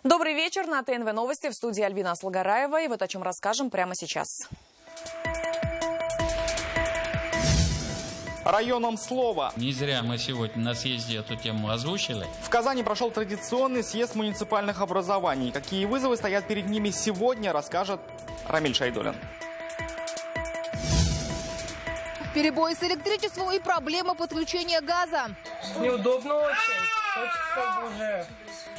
Добрый вечер. На ТНВ Новости в студии Альбина Асылгараева. И вот о чем расскажем прямо сейчас. Районом слова. Не зря мы сегодня на съезде эту тему озвучили. В Казани прошел традиционный съезд муниципальных образований. Какие вызовы стоят перед ними сегодня, расскажет Рамиль Шайдуллин. Перебои с электричеством и проблема подключения газа. Неудобно очень. Хочется уже,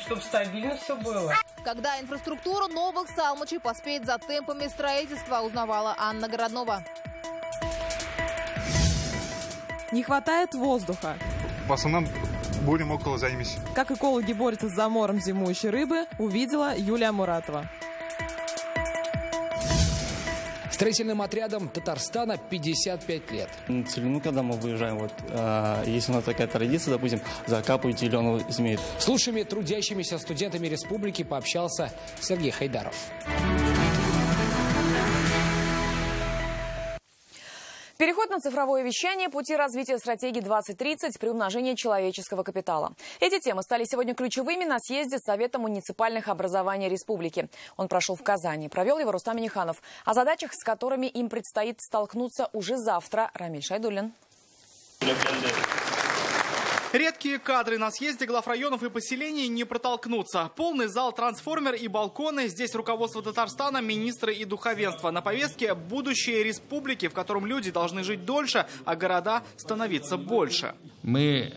чтобы стабильно все было. Когда инфраструктура новых Салмачей поспеет за темпами строительства, узнавала Анна Городнова. Не хватает воздуха. В основном будем около займись. Как экологи борются с замором зимующей рыбы, увидела Юлия Муратова. Строительным отрядом Татарстана 55 лет. На целину, когда мы выезжаем, если у нас такая традиция, допустим, закапывать или он изменит. С лучшими трудящимися студентами республики пообщался Сергей Хайдаров. Переход на цифровое вещание, пути развития стратегии 2030, приумножение человеческого капитала. Эти темы стали сегодня ключевыми на съезде Совета муниципальных образований республики. Он прошел в Казани. Провел его Рустам Минниханов. О задачах, с которыми им предстоит столкнуться уже завтра, Рамиль Шайдуллин. Редкие кадры на съезде глав районов и поселений не протолкнутся. Полный зал, трансформер и балконы. Здесь руководство Татарстана, министры и духовенство. На повестке будущее республики, в котором люди должны жить дольше, а города становиться больше. Мы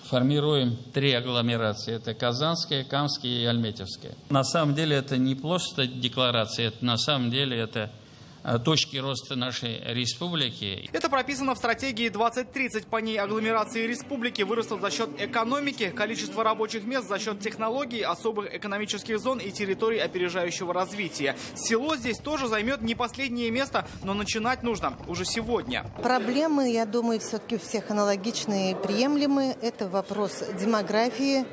формируем 3 агломерации. Это Казанская, Камская и Альметьевская. На самом деле это не просто декларация, это на самом деле это точки роста нашей республики. Это прописано в стратегии 2030. По ней агломерации республики вырастут за счет экономики, количества рабочих мест за счет технологий, особых экономических зон и территорий опережающего развития. Село здесь тоже займет не последнее место, но начинать нужно уже сегодня. Проблемы, я думаю, все-таки у всех аналогичные и приемлемые. Это вопрос демографии.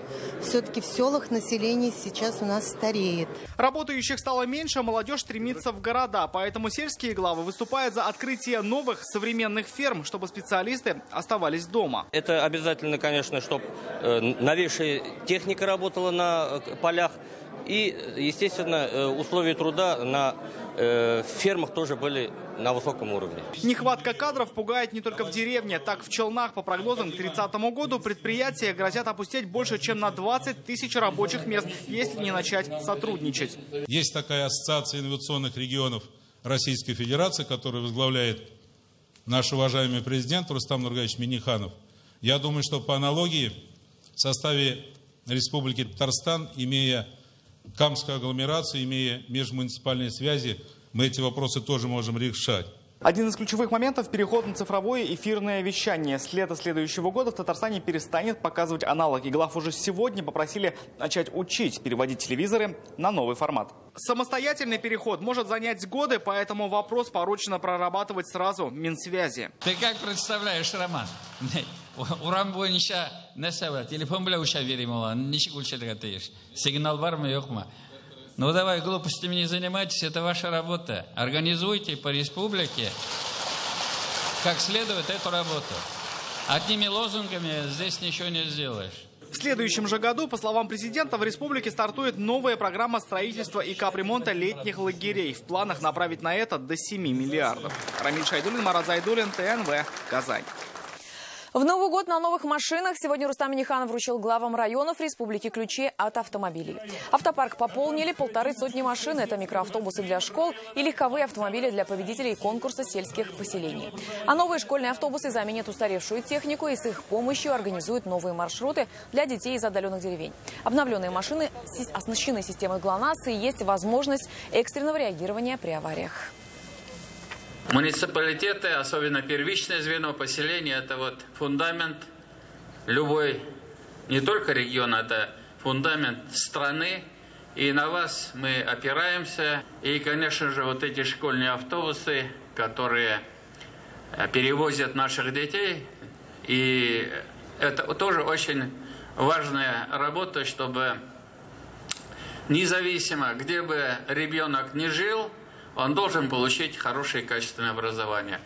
Все-таки в селах население сейчас у нас стареет. Работающих стало меньше, молодежь стремится в города, поэтому сельские главы выступают за открытие новых современных ферм, чтобы специалисты оставались дома. Это обязательно, конечно, чтобы новейшая техника работала на полях. И, естественно, условия труда на фермах тоже были на высоком уровне. Нехватка кадров пугает не только в деревне. Так, в Челнах, по прогнозам, к 2030 году предприятия грозят опустить больше, чем на 20 тысяч рабочих мест, если не начать сотрудничать. Есть такая ассоциация инновационных регионов Российской Федерации, которую возглавляет наш уважаемый президент Рустам Нургалевич Минниханов. Я думаю, что по аналогии в составе Республики Татарстан, имея Камскую агломерацию, имея межмуниципальные связи, мы эти вопросы тоже можем решать. Один из ключевых моментов – переход на цифровое эфирное вещание. С лета следующего года в Татарстане перестанет показывать аналоги. Глав уже сегодня попросили начать учить переводить телевизоры на новый формат. Самостоятельный переход может занять годы, поэтому вопрос поручено прорабатывать сразу Минсвязи. Ты как представляешь, Роман? Уран бойынша нәрсе бар? Телефон белән үлчәп йөрим ул. Ничек үлчәргә тиеш? Сигнал бармы, юкмы? Ну давай, глупостями не занимайтесь, это ваша работа. Организуйте по республике как следует эту работу. Одними лозунгами здесь ничего не сделаешь. В следующем же году, по словам президента, в республике стартует новая программа строительства и капремонта летних лагерей. В планах направить на это до 7 миллиардов. Рамиль Шайдуллин, Марат Зайдуллин, ТНВ, Казань. В Новый год на новых машинах сегодня Рустам Минниханов вручил главам районов республики ключи от автомобилей. Автопарк пополнили 150 машин. Это микроавтобусы для школ и легковые автомобили для победителей конкурса сельских поселений. А новые школьные автобусы заменят устаревшую технику и с их помощью организуют новые маршруты для детей из отдаленных деревень. Обновленные машины оснащены системой ГЛОНАСС и есть возможность экстренного реагирования при авариях. Муниципалитеты, особенно первичное звено поселения, это вот фундамент любой, не только региона, это фундамент страны. И на вас мы опираемся. И, конечно же, вот эти школьные автобусы, которые перевозят наших детей. И это тоже очень важная работа, чтобы независимо, где бы ребенок ни жил, он должен получить хорошее и качественное образование.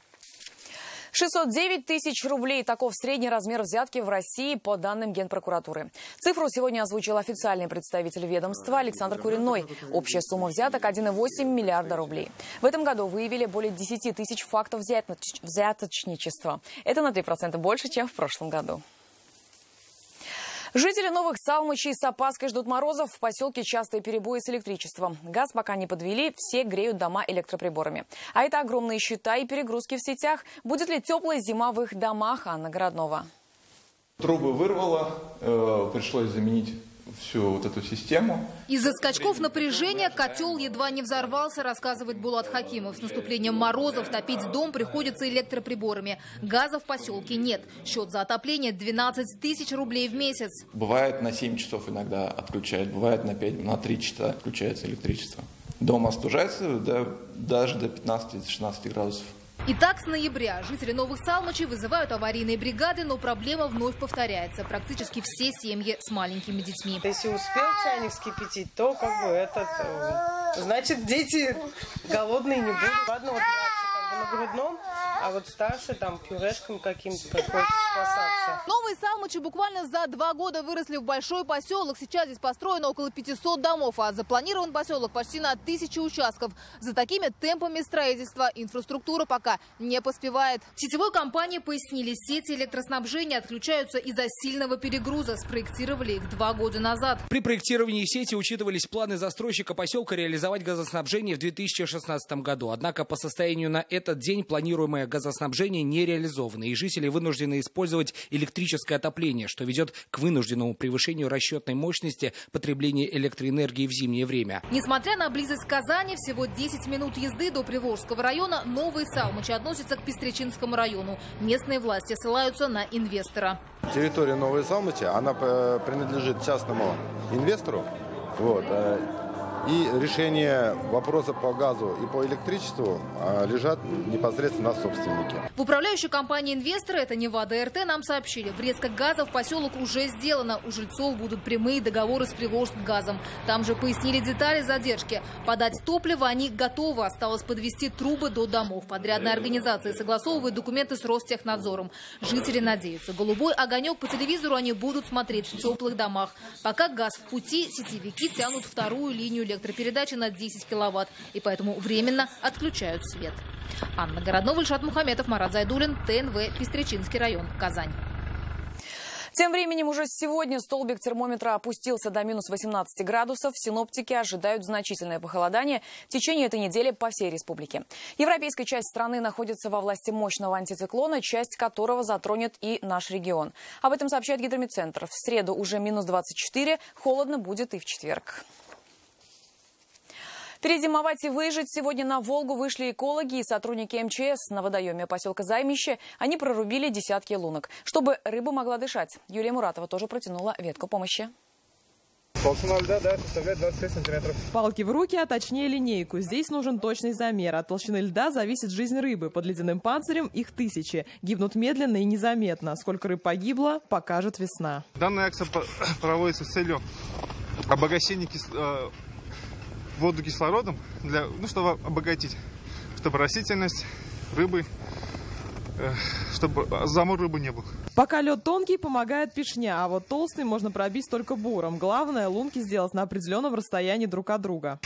609 тысяч рублей – таков средний размер взятки в России по данным Генпрокуратуры. Цифру сегодня озвучил официальный представитель ведомства Александр Куриной. Общая сумма взяток – 1,8 миллиарда рублей. В этом году выявили более 10 тысяч фактов взяточничества. Это на 3% больше, чем в прошлом году. Жители Новых Салмычей с опаской ждут морозов. В поселке частые перебои с электричеством. Газ пока не подвели, все греют дома электроприборами. А это огромные счета и перегрузки в сетях. Будет ли теплая зима в их домах? Анна Городнова. Трубы вырвало, пришлось заменить всю вот эту систему. Из-за скачков напряжения котел едва не взорвался, рассказывает Булат Хакимов. С наступлением морозов топить дом приходится электроприборами. Газа в поселке нет. Счет за отопление 12 тысяч рублей в месяц. Бывает на 7 часов иногда отключают, бывает на 5, на 3 часа отключается электричество. Дом остужается даже до 15-16 градусов. Итак, с ноября жители Новых Салмычей вызывают аварийные бригады, но проблема вновь повторяется. Практически все семьи с маленькими детьми. Если успел чайник вскипятить, то значит, дети голодные не будут. Ладно, вот младший на грудном, а вот старший там пюрешками каким-то приходится спасаться. Новые Салмычи буквально за 2 года выросли в большой поселок. Сейчас здесь построено около 500 домов, а запланирован поселок почти на 1000 участков. За такими темпами строительства инфраструктура пока не поспевает. В сетевой компании пояснили, сети электроснабжения отключаются из-за сильного перегруза. Спроектировали их 2 года назад. При проектировании сети учитывались планы застройщика поселка реализовать газоснабжение в 2016 году. Однако по состоянию на этот день планируемое газоснабжение не реализовано, и жители вынуждены использовать электрическое отопление, что ведет к вынужденному превышению расчетной мощности потребления электроэнергии в зимнее время. Несмотря на близость к Казани, всего 10 минут езды до Приволжского района, Новые Салмычи относятся к Пестрячинскому району. Местные власти ссылаются на инвестора. Территория Новые Салмычи, она принадлежит частному инвестору. И решение вопроса по газу и по электричеству лежат непосредственно на собственнике. В управляющей компании инвестора, это Невада РТ, нам сообщили, врезка газа в поселок уже сделана. У жильцов будут прямые договоры с Приволжским газом. Там же пояснили детали задержки. Подать топливо они готовы. Осталось подвести трубы до домов. Подрядная организация согласовывает документы с Ростехнадзором. Жители надеются, голубой огонек по телевизору они будут смотреть в теплых домах. Пока газ в пути, сетевики тянут вторую линию электропередачи на 10 киловатт, и поэтому временно отключают свет. Анна Городнова, Ильшат Мухаметов, Марат Зайдуллин, ТНВ, Пестрячинский район, Казань. Тем временем уже сегодня столбик термометра опустился до минус 18 градусов. Синоптики ожидают значительное похолодание в течение этой недели по всей республике. Европейская часть страны находится во власти мощного антициклона, часть которого затронет и наш регион. Об этом сообщает Гидрометцентр. В среду уже минус 24, холодно будет и в четверг. Перезимовать и выжить сегодня на Волгу вышли экологи и сотрудники МЧС. На водоеме поселка Займище они прорубили десятки лунок, чтобы рыба могла дышать. Юлия Муратова тоже протянула ветку помощи. Толщина льда составляет 26 сантиметров. Палки в руки, а точнее линейку. Здесь нужен точный замер. От толщины льда зависит жизнь рыбы. Под ледяным панцирем их тысячи. Гибнут медленно и незаметно. Сколько рыб погибло, покажет весна. Данная акция проводится с целью обогащения воду кислородом, чтобы обогатить, чтобы растительность, рыбы, чтобы замор рыбы не был. Пока лед тонкий, помогает пешня, а вот толстый можно пробить только буром. Главное, лунки сделать на определенном расстоянии друг от друга.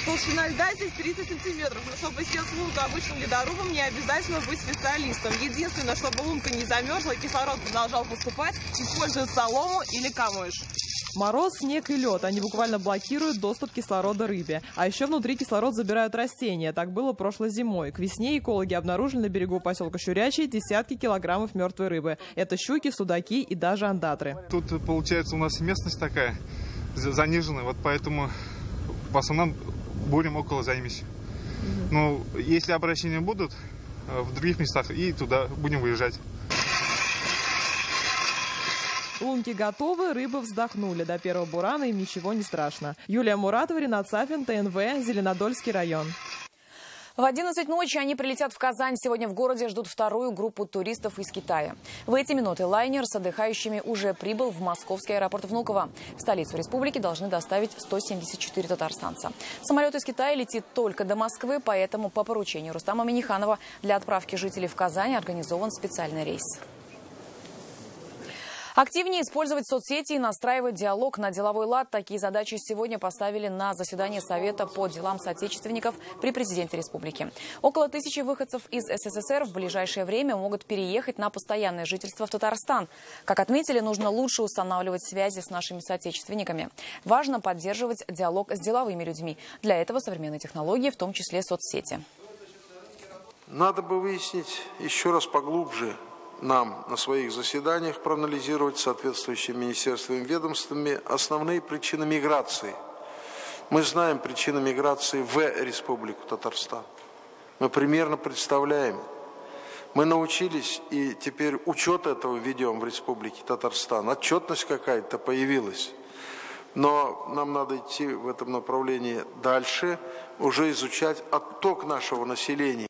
Толщина льда здесь 30 сантиметров. Но чтобы сделать лунку обычным ледорубом, не обязательно быть специалистом. Единственное, чтобы лунка не замерзла и кислород продолжал поступать, используют солому или камыш. Мороз, снег и лед. Они буквально блокируют доступ кислорода рыбе. А еще внутри кислород забирают растения. Так было прошлой зимой. К весне экологи обнаружили на берегу поселка Щурячий десятки килограммов мертвой рыбы. Это щуки, судаки и даже ондатры. Тут, получается, у нас местность такая заниженная, вот поэтому в основном бурим около Займища. Но если обращения будут в других местах, и туда будем выезжать. Лунки готовы, рыбы вздохнули. До первого бурана им ничего не страшно. Юлия Муратова, Ринат Сафин, ТНВ, Зеленодольский район. В 11 ночи они прилетят в Казань. Сегодня в городе ждут вторую группу туристов из Китая. В эти минуты лайнер с отдыхающими уже прибыл в московский аэропорт Внуково. В столицу республики должны доставить 174 татарстанца. Самолет из Китая летит только до Москвы, поэтому по поручению Рустама Минниханова для отправки жителей в Казань организован специальный рейс. Активнее использовать соцсети и настраивать диалог на деловой лад. Такие задачи сегодня поставили на заседании Совета по делам соотечественников при президенте республики. Около 1000 выходцев из СССР в ближайшее время могут переехать на постоянное жительство в Татарстан. Как отметили, нужно лучше устанавливать связи с нашими соотечественниками. Важно поддерживать диалог с деловыми людьми. Для этого современные технологии, в том числе соцсети. Надо бы выяснить еще раз поглубже, нам на своих заседаниях проанализировать соответствующими министерствами и ведомствами основные причины миграции. Мы знаем причины миграции в Республику Татарстан. Мы примерно представляем. Мы научились и теперь учет этого ведем в Республике Татарстан. Отчетность какая-то появилась. Но нам надо идти в этом направлении дальше, уже изучать отток нашего населения.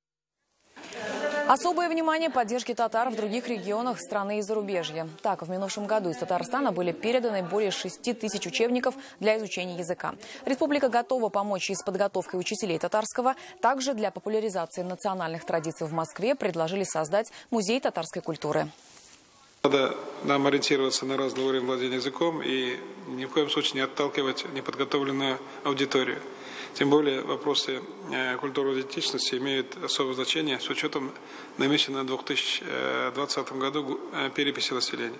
Особое внимание поддержке татар в других регионах страны и зарубежья. Так, в минувшем году из Татарстана были переданы более 6000 учебников для изучения языка. Республика готова помочь и с подготовкой учителей татарского. Также для популяризации национальных традиций в Москве предложили создать музей татарской культуры. Надо нам ориентироваться на разный уровень владения языком и ни в коем случае не отталкивать неподготовленную аудиторию. Тем более вопросы культуры и идентичности имеют особое значение с учетом намеченной в 2020 году переписи населения.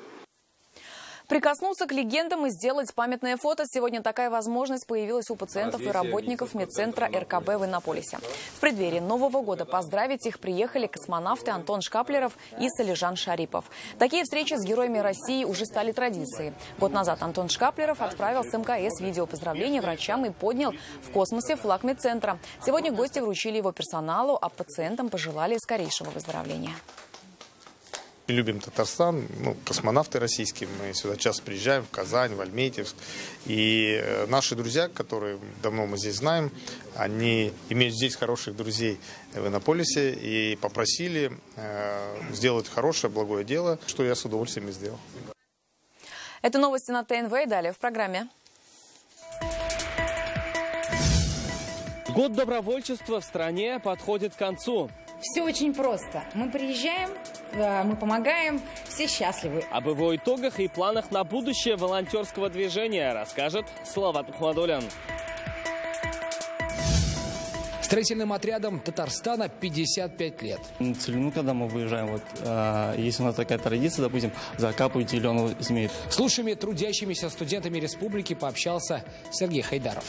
Прикоснуться к легендам и сделать памятное фото. Сегодня такая возможность появилась у пациентов и работников медцентра РКБ в Иннополисе. В преддверии Нового года поздравить их приехали космонавты Антон Шкаплеров и Салижан Шарипов. Такие встречи с героями России уже стали традицией. Год назад Антон Шкаплеров отправил с МКС видео поздравления врачам и поднял в космосе флаг медцентра. Сегодня гости вручили его персоналу, а пациентам пожелали скорейшего выздоровления. Любим Татарстан, космонавты российские, мы сюда часто приезжаем, в Казань, в Альметьевск. И наши друзья, которые давно мы здесь знаем, они имеют здесь хороших друзей в Иннополисе и попросили сделать хорошее, благое дело, что я с удовольствием и сделал. Это новости на ТНВ и далее в программе. Год добровольчества в стране подходит к концу. Все очень просто. Мы приезжаем, мы помогаем, все счастливы. Об его итогах и планах на будущее волонтерского движения расскажет Салават Мухаммадуллин. Строительным отрядом Татарстана 55 лет. Когда мы выезжаем, если у нас такая традиция, допустим, закапывать зеленую змею. С лучшими трудящимися студентами республики пообщался Сергей Хайдаров.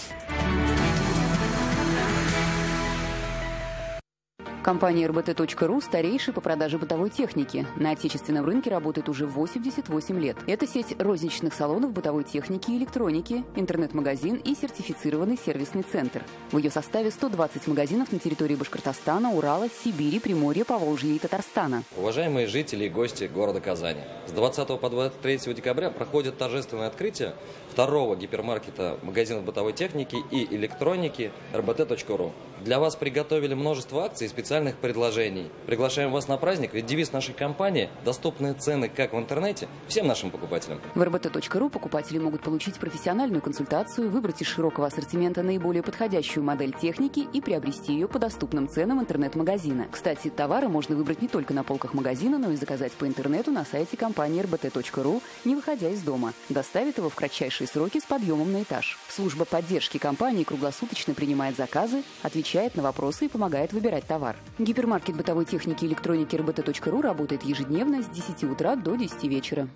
Компания РБТ.ру старейшая по продаже бытовой техники. На отечественном рынке работает уже 88 лет. Это сеть розничных салонов бытовой техники и электроники, интернет-магазин и сертифицированный сервисный центр. В ее составе 120 магазинов на территории Башкортостана, Урала, Сибири, Приморья, Поволжья и Татарстана. Уважаемые жители и гости города Казани, с 20 по 23 декабря проходит торжественное открытие второго гипермаркета магазинов бытовой техники и электроники РБТ.ру. Для вас приготовили множество акций и специальных предложений. Приглашаем вас на праздник, ведь девиз нашей компании – доступные цены как в интернете всем нашим покупателям. В РБТ.ру покупатели могут получить профессиональную консультацию, выбрать из широкого ассортимента наиболее подходящую модель техники и приобрести ее по доступным ценам интернет-магазина. Кстати, товары можно выбрать не только на полках магазина, но и заказать по интернету на сайте компании РБТ.ру, не выходя из дома. Доставит его в кратчайшие сроки с подъемом на этаж. Служба поддержки компании круглосуточно принимает заказы, отвечает на вопросы и помогает выбирать товар. Гипермаркет бытовой техники и электроники РБТ.ру работает ежедневно с 10 утра до 10 вечера.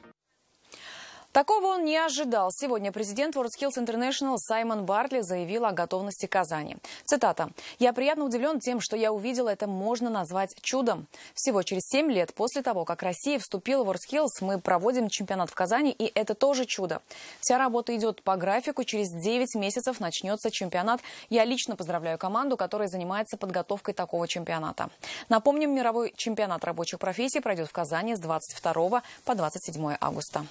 Такого он не ожидал. Сегодня президент WorldSkills International Саймон Бартли заявил о готовности Казани. Цитата. «Я приятно удивлен тем, что я увидел, это можно назвать чудом. Всего через 7 лет после того, как Россия вступила в WorldSkills, мы проводим чемпионат в Казани, и это тоже чудо. Вся работа идет по графику, через 9 месяцев начнется чемпионат. Я лично поздравляю команду, которая занимается подготовкой такого чемпионата». Напомним, мировой чемпионат рабочих профессий пройдет в Казани с 22 по 27 августа.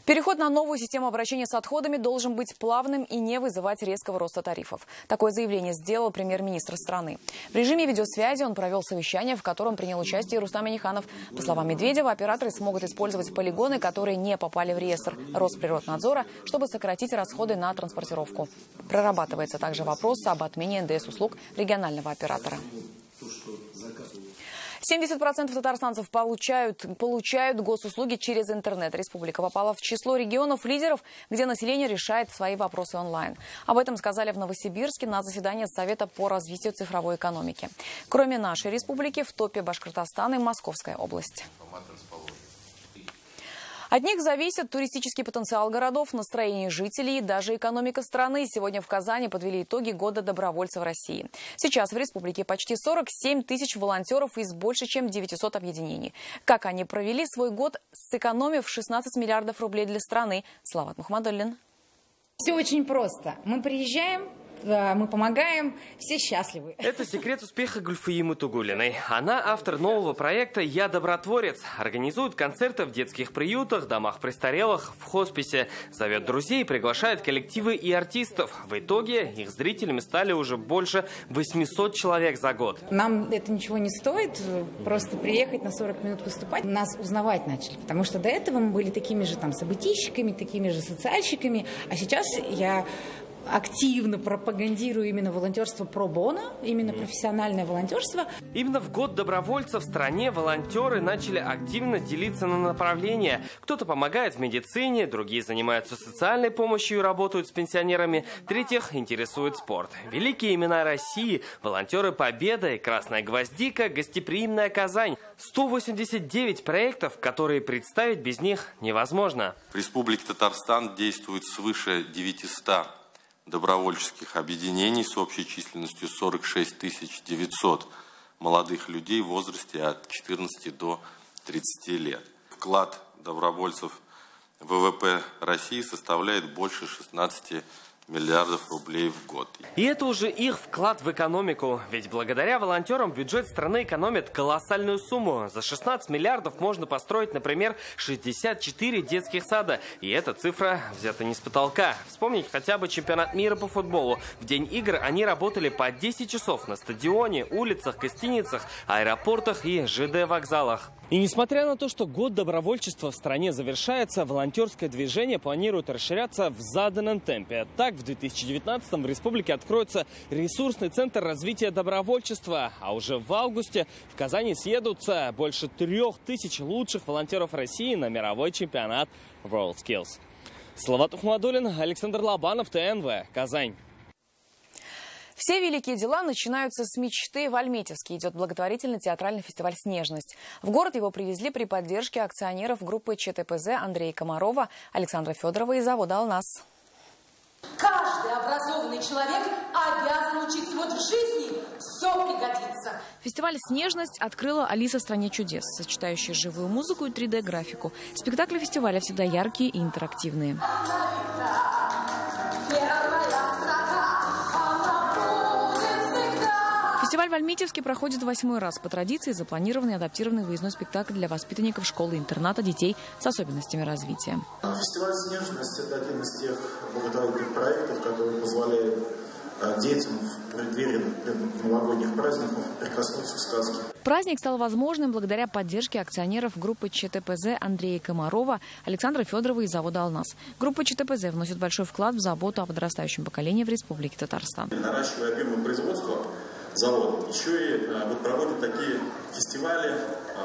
Переход на новую систему обращения с отходами должен быть плавным и не вызывать резкого роста тарифов. Такое заявление сделал премьер-министр страны. В режиме видеосвязи он провел совещание, в котором принял участие Рустам Минниханов. По словам Медведева, операторы смогут использовать полигоны, которые не попали в реестр Росприроднадзора, чтобы сократить расходы на транспортировку. Прорабатывается также вопрос об отмене НДС-услуг регионального оператора. 70% татарстанцев получают госуслуги через интернет. Республика попала в число регионов-лидеров, где население решает свои вопросы онлайн. Об этом сказали в Новосибирске на заседании Совета по развитию цифровой экономики. Кроме нашей республики, в топе Башкортостан и Московская область. От них зависит туристический потенциал городов, настроение жителей и даже экономика страны. Сегодня в Казани подвели итоги года добровольцев России. Сейчас в республике почти 47 тысяч волонтеров из больше чем 900 объединений. Как они провели свой год, сэкономив 16 миллиардов рублей для страны? Салават Мухаммадуллин. Все очень просто. Мы приезжаем, мы помогаем, все счастливы. Это секрет успеха Гульфиимы Тугулиной. Она автор нового проекта «Я добротворец». Организует концерты в детских приютах, домах престарелых, в хосписе. Зовет друзей, приглашает коллективы и артистов. В итоге их зрителями стали уже больше 800 человек за год. Нам это ничего не стоит, просто приехать на 40 минут выступать. Нас узнавать начали, потому что до этого мы были такими же событийщиками, такими же социальщиками. А сейчас я активно пропагандирую именно волонтерство про-боно, именно профессиональное волонтерство. Именно в год добровольцев в стране волонтеры начали активно делиться на направления. Кто-то помогает в медицине, другие занимаются социальной помощью и работают с пенсионерами, третьих интересует спорт. Великие имена России, волонтеры Победа и Красная Гвоздика, гостеприимная Казань. 189 проектов, которые представить без них невозможно. В Республике Татарстан действует свыше 900 добровольческих объединений с общей численностью 46 900 молодых людей в возрасте от 14 до 30 лет. Вклад добровольцев в ВВП России составляет больше 16 миллиардов рублей в год. И это уже их вклад в экономику. Ведь благодаря волонтерам бюджет страны экономит колоссальную сумму. За 16 миллиардов можно построить, например, 64 детских сада. И эта цифра взята не с потолка. Вспомнить хотя бы чемпионат мира по футболу. В день игр они работали по 10 часов на стадионе, улицах, гостиницах, аэропортах и ЖД-вокзалах. И несмотря на то, что год добровольчества в стране завершается, волонтерское движение планирует расширяться в заданном темпе. Так, в 2019-м в республике откроется ресурсный центр развития добровольчества. А уже в августе в Казани съедутся больше 3000 лучших волонтеров России на мировой чемпионат WorldSkills. Салават Мухаммадуллин, Александр Лобанов, ТНВ, Казань. Все великие дела начинаются с мечты. В Альметьевске идет благотворительный театральный фестиваль «Снежность». В город его привезли при поддержке акционеров группы ЧТПЗ Андрея Комарова, Александра Федорова и завода «Алнас». Каждый образованный человек обязан учиться. Вот в жизни все пригодится. Фестиваль «Снежность» открыла «Алиса в стране чудес», сочетающая живую музыку и 3D-графику. Спектакли фестиваля всегда яркие и интерактивные. Фестиваль в Альметьевске проходит 8-й раз. По традиции запланированный и адаптированный выездной спектакль для воспитанников школы-интерната детей с особенностями развития. Фестиваль «Снежность» – это один из тех благотворительных проектов, который позволяет детям в преддверии новогодних праздников прикоснуться к сказке. Праздник стал возможным благодаря поддержке акционеров группы ЧТПЗ Андрея Комарова, Александра Федорова и завода «Алнас». Группа ЧТПЗ вносит большой вклад в заботу о подрастающем поколении в Республике Татарстан. Наращивая объемы производства, завод еще и проводит такие фестивали,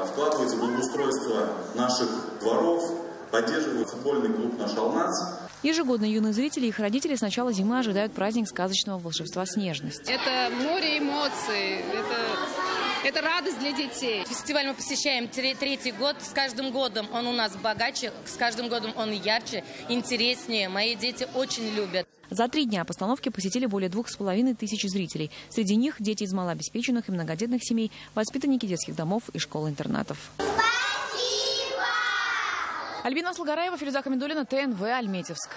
вкладывается в благоустройство наших дворов, поддерживает футбольный клуб «Наш Алнас». Ежегодно юные зрители и их родители с начала зимы ожидают праздник сказочного волшебства «Снежность». Это море эмоций, это радость для детей. Фестиваль мы посещаем третий год. С каждым годом он у нас богаче, с каждым годом он ярче, интереснее. Мои дети очень любят. За 3 дня постановки посетили более 2500 зрителей. Среди них дети из малообеспеченных и многодетных семей, воспитанники детских домов и школ-интернатов. Альбина Слугараева, Фируза Хамидуллина, ТНВ, Альметьевск.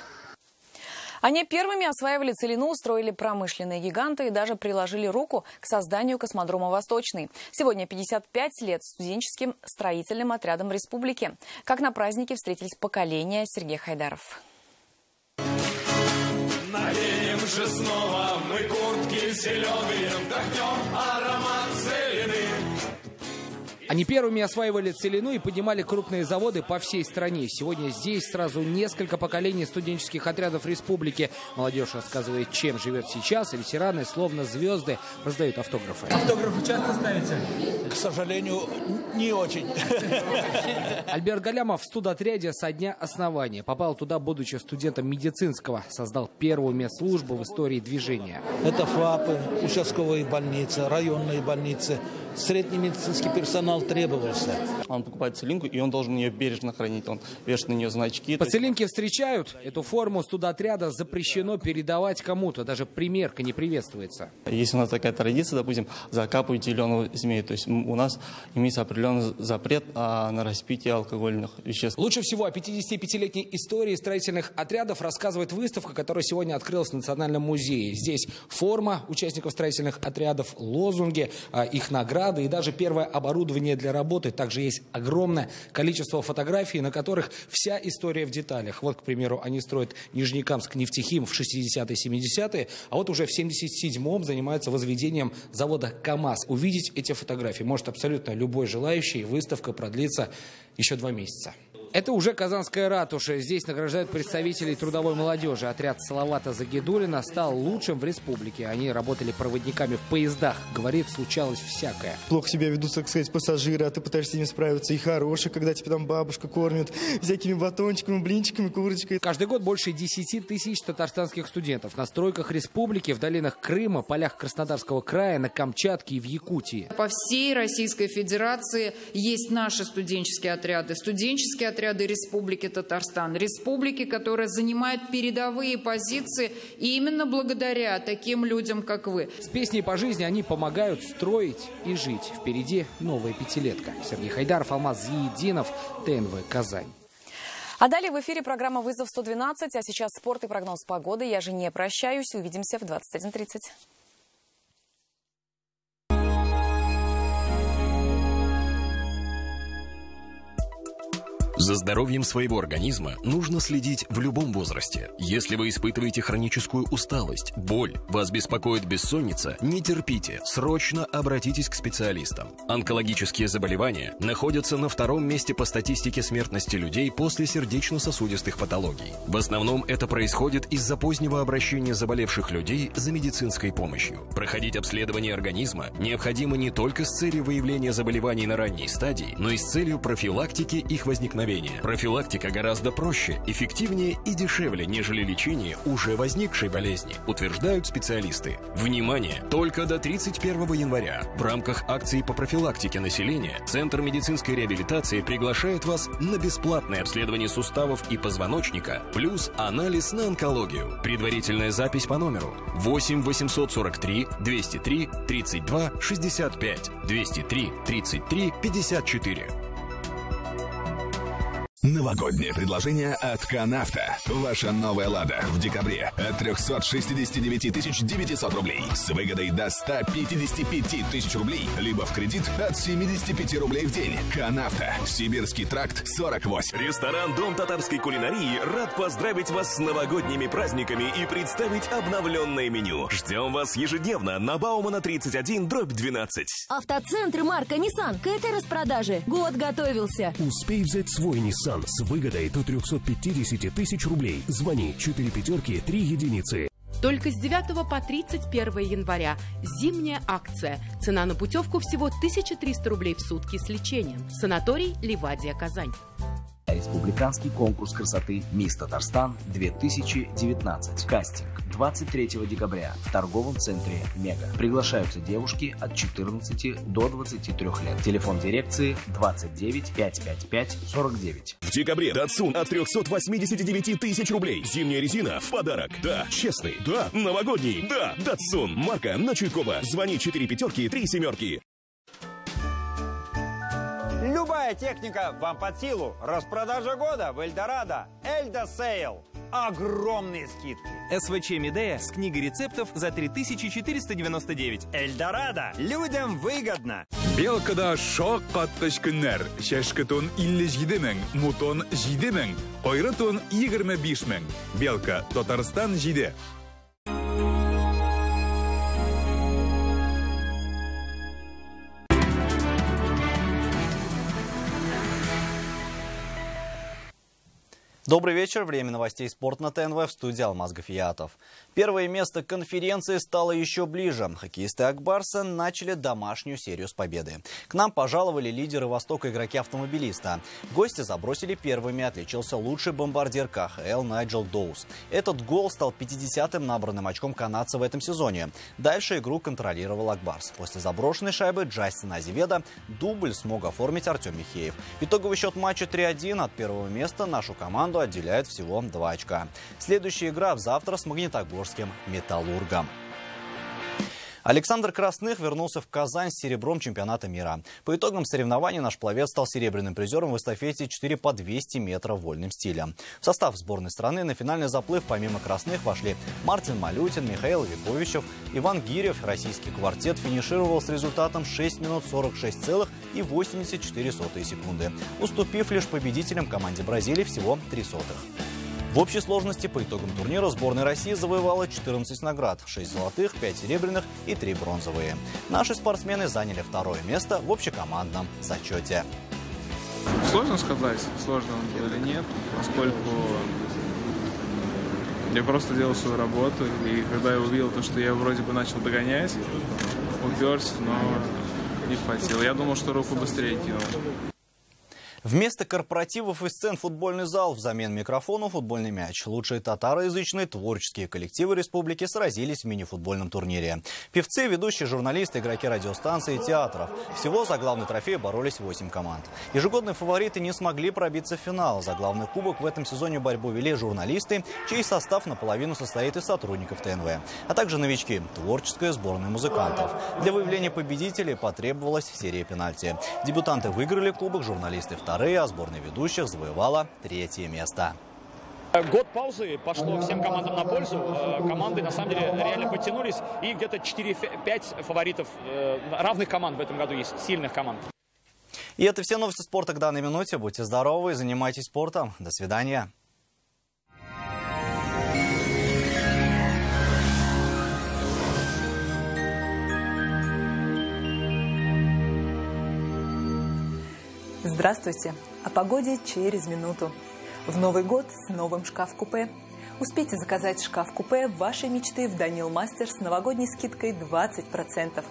Они первыми осваивали целину, устроили промышленные гиганты и даже приложили руку к созданию космодрома «Восточный». Сегодня 55 лет студенческим строительным отрядам республики. Как на празднике встретились поколения. Сергей Хайдаров. Наденем же снова мы куртки зеленые, вдохнем аромат целины. Они первыми осваивали целину и поднимали крупные заводы по всей стране. Сегодня здесь сразу несколько поколений студенческих отрядов республики. Молодежь рассказывает, чем живет сейчас, а ветераны, словно звезды, раздают автографы. Автографы часто ставите? К сожалению, не очень. Альберт Галямов в студотряде со дня основания. Попал туда, будучи студентом медицинского. Создал первую медслужбу в истории движения. Это ФАПы, участковые больницы, районные больницы. Средний медицинский персонал требовался. Он покупает целинку, и он должен ее бережно хранить. Он вешает на нее значки. По целинке встречают. Эту форму студотряда запрещено передавать кому-то. Даже примерка не приветствуется. Есть у нас такая традиция, допустим, закапывать зеленого змея. То есть у нас имеется определенный запрет на распитие алкогольных веществ. Лучше всего о 55-летней истории строительных отрядов рассказывает выставка, которая сегодня открылась в Национальном музее. Здесь форма участников строительных отрядов, лозунги, их награды и даже первое оборудование для работы. Также есть огромное количество фотографий, на которых вся история в деталях. Вот, к примеру, они строят Нижнекамск-Нефтехим в 60-е, 70-е, а вот уже в 77-м занимаются возведением завода КАМАЗ. Увидеть эти фотографии может абсолютно любой желающий. Выставка продлится еще 2 месяца. Это уже Казанская ратуша. Здесь награждают представителей трудовой молодежи. Отряд Салавата Загидуллина стал лучшим в республике. Они работали проводниками в поездах. Говорит, случалось всякое. Плохо себя ведут, так сказать, пассажиры, а ты пытаешься с ними справиться. И хорошие, когда тебя там бабушка кормит всякими батончиками, блинчиками, курочкой. Каждый год больше 10 тысяч татарстанских студентов на стройках республики, в долинах Крыма, полях Краснодарского края, на Камчатке и в Якутии. По всей Российской Федерации есть наши студенческие отряды Республики Татарстан. Республики, которая занимает передовые позиции именно благодаря таким людям, как вы. С песней по жизни они помогают строить и жить. Впереди новая пятилетка. Сергей Хайдаров, Алмаз Зиединов, ТНВ Казань. А далее в эфире программа «Вызов-112». А сейчас спорт и прогноз погоды. Я же не прощаюсь. Увидимся в 21:30. За здоровьем своего организма нужно следить в любом возрасте. Если вы испытываете хроническую усталость, боль, вас беспокоит бессонница, не терпите, срочно обратитесь к специалистам. Онкологические заболевания находятся на 2-м месте по статистике смертности людей после сердечно-сосудистых патологий. В основном это происходит из-за позднего обращения заболевших людей за медицинской помощью. Проходить обследование организма необходимо не только с целью выявления заболеваний на ранней стадии, но и с целью профилактики их возникновения. Профилактика гораздо проще, эффективнее и дешевле, нежели лечение уже возникшей болезни, утверждают специалисты. Внимание! Только до 31 января в рамках акции по профилактике населения Центр медицинской реабилитации приглашает вас на бесплатное обследование суставов и позвоночника плюс анализ на онкологию. Предварительная запись по номеру 8 843 203 32 65 203 33 54. Новогоднее предложение от «Канавто». Ваша новая «Лада» в декабре от 369 900 рублей с выгодой до 155 тысяч рублей, либо в кредит от 75 рублей в день. «Канавто». Сибирский тракт, 48. Ресторан «Дом татарской кулинарии» рад поздравить вас с новогодними праздниками и представить обновленное меню. Ждем вас ежедневно на Баумана 31/12. Автоцентр марка Nissan к этой распродаже год готовился. Успей взять свой Nissan с выгодой до 350 тысяч рублей. Звони 4 пятерки 3 единицы. Только с 9 по 31 января зимняя акция. Цена на путевку всего 1300 рублей в сутки с лечением. Санаторий «Ливадия», Казань. Республиканский конкурс красоты «Мисс Татарстан 2019». Кастинг 23 декабря в торговом центре «Мега». Приглашаются девушки от 14 до 23 лет. Телефон дирекции 29 555 49. В декабре Datsun от 389 тысяч рублей. Зимняя резина в подарок. Да, честный. Да, новогодний. Да, Datsun. Марка на Чуйкова. Звони 4 пятерки 3 семерки. Любая техника вам под силу. Распродажа года в Эльдорадо. Эльдо Сейл. огромные скидки. СВЧ Медея с книгой рецептов за 3499. Эльдорадо. Людям выгодно. Белкада шок каткыч күннәр. Шәшке тон 57 мең, мутон 7 мең, кайры тон 25 мең. Белка, Татарстан 7. Добрый вечер. Время новостей «Спорт» на ТНВ, в студии Алмаз Гафиятов. Первое место конференции стало еще ближе. Хоккеисты Ак Барса начали домашнюю серию с победы. К нам пожаловали лидеры Востока игроки автомобилиста. Гости забросили первыми, отличился лучший бомбардир КХЛ Найджел Доус. Этот гол стал 50-м набранным очком канадца в этом сезоне. Дальше игру контролировал Ак Барс. После заброшенной шайбы Джастина Азеведа дубль смог оформить Артем Михеев. Итоговый счет матча 3-1. От первого места нашу команду отделяет всего 2 очка. Следующая игра завтра с Магнитогорским «Металлургом». Александр Красных вернулся в Казань с серебром чемпионата мира. По итогам соревнований наш пловец стал серебряным призером в эстафете 4 по 200 метров вольным стилем. В состав сборной страны на финальный заплыв помимо Красных вошли Мартин Малютин, Михаил Виковичев, Иван Гирев. Российский квартет финишировал с результатом 6 минут 46,84 секунды, уступив лишь победителям команде Бразилии всего 0,03. В общей сложности по итогам турнира сборная России завоевала 14 наград, 6 золотых, 5 серебряных и 3 бронзовые. Наши спортсмены заняли второе место в общекомандном зачете. Сложно сказать, сложно он был или нет, поскольку я просто делал свою работу, и когда я увидел то, что я вроде бы начал догонять, уперся, но не хватило. Я думал, что руку быстрее кинул. Вместо корпоративов и сцен футбольный зал, взамен микрофону футбольный мяч. Лучшие татароязычные творческие коллективы республики сразились в мини-футбольном турнире. Певцы, ведущие журналисты, игроки радиостанций и театров. Всего за главный трофей боролись 8 команд. Ежегодные фавориты не смогли пробиться в финал. За главный кубок в этом сезоне борьбу вели журналисты, чей состав наполовину состоит из сотрудников ТНВ, а также новички, творческая сборная музыкантов. Для выявления победителей потребовалась серия пенальти. Дебютанты выиграли кубок, журналисты вторые, а сборная ведущих завоевала 3-е место. Год паузы пошло всем командам на пользу. Команды, на самом деле, реально подтянулись. И где-то 4-5 фаворитов равных команд в этом году есть, сильных команд. И это все новости спорта к данной минуте. Будьте здоровы, занимайтесь спортом. До свидания. Здравствуйте! О погоде через минуту. В Новый год с новым шкаф-купе. Успейте заказать шкаф-купе вашей мечты в Данил Мастер с новогодней скидкой 20%.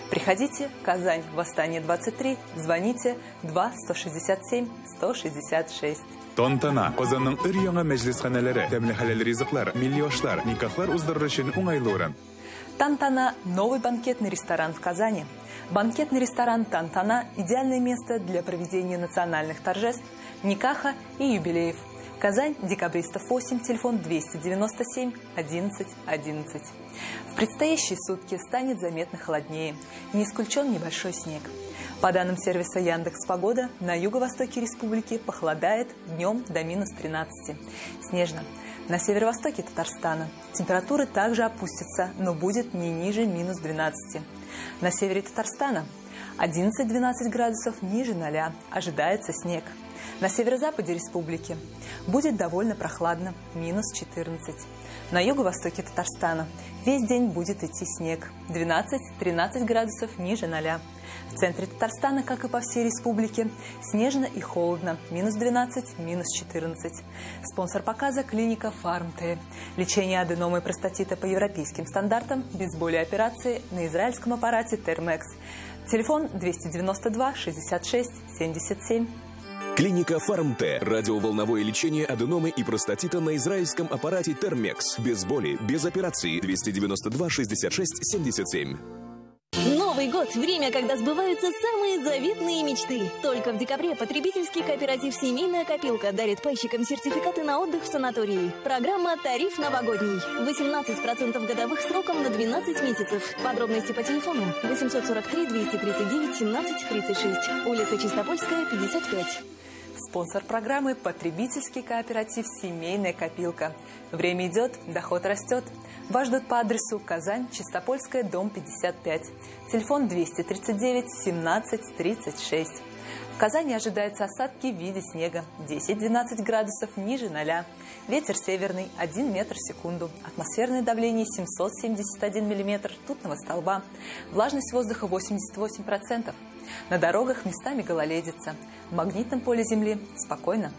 Приходите, Казань, Восстание 23, звоните 2-167-166. Тантана. Казанның өр-яңа мәҗлесханәләре, тәмле хәләл ризыклар, миллионлар, никахлар уздырыр өчен уңайлы урын. Тантана – новый банкетный ресторан в Казани. Банкетный ресторан «Тантана» – идеальное место для проведения национальных торжеств, никаха и юбилеев. Казань, Декабристов 8, телефон 297 11 11. В предстоящие сутки станет заметно холоднее. Не исключен небольшой снег. По данным сервиса Яндекс.Погода, на юго-востоке республики похолодает днем до -13. Снежно. На северо-востоке Татарстана температуры также опустятся, но будет не ниже -12. На севере Татарстана 11-12 градусов ниже 0, ожидается снег. На северо-западе республики будет довольно прохладно, -14. На юго-востоке Татарстана весь день будет идти снег, 12-13 градусов ниже 0. В центре Татарстана, как и по всей республике, снежно и холодно, -12, -14. Спонсор показа – клиника Фармте. Лечение аденомы и простатита по европейским стандартам, без боли операции на израильском аппарате Термекс. Телефон 292 66 77. Клиника Фармте. Радиоволновое лечение аденомы и простатита на израильском аппарате Термекс. Без боли, без операции. 292 66 77. Новый год – время, когда сбываются самые заветные мечты. Только в декабре потребительский кооператив «Семейная копилка» дарит пайщикам сертификаты на отдых в санатории. Программа «Тариф новогодний». 18% годовых сроком на 12 месяцев. Подробности по телефону 843 239 17 36. Улица Чистопольская, 55. Спонсор программы – потребительский кооператив «Семейная копилка». Время идет, доход растет. Вас ждут по адресу Казань, Чистопольская, дом 55. Телефон 239 17 36. В Казани ожидаются осадки в виде снега 10-12 градусов ниже 0. Ветер северный 1 метр в секунду. Атмосферное давление 771 миллиметр ртутного столба. Влажность воздуха 88%. На дорогах местами гололедица. В магнитном поле Земли спокойно.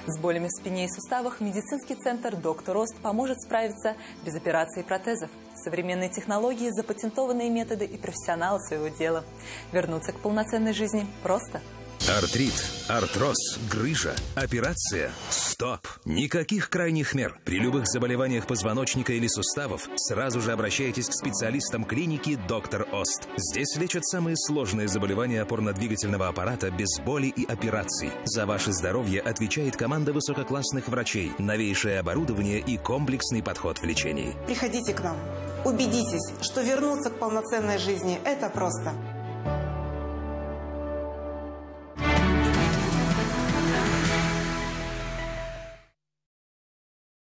С болями в спине и суставах медицинский центр «Доктор Ост» поможет справиться без операций и протезов. Современные технологии, запатентованные методы и профессионалы своего дела. Вернуться к полноценной жизни просто. Артрит, артроз, грыжа, операция. Стоп! Никаких крайних мер. При любых заболеваниях позвоночника или суставов сразу же обращайтесь к специалистам клиники «Доктор Ост». Здесь лечат самые сложные заболевания опорно-двигательного аппарата без боли и операций. За ваше здоровье отвечает команда высококлассных врачей, новейшее оборудование и комплексный подход в лечении. Приходите к нам. Убедитесь, что вернуться к полноценной жизни – это просто.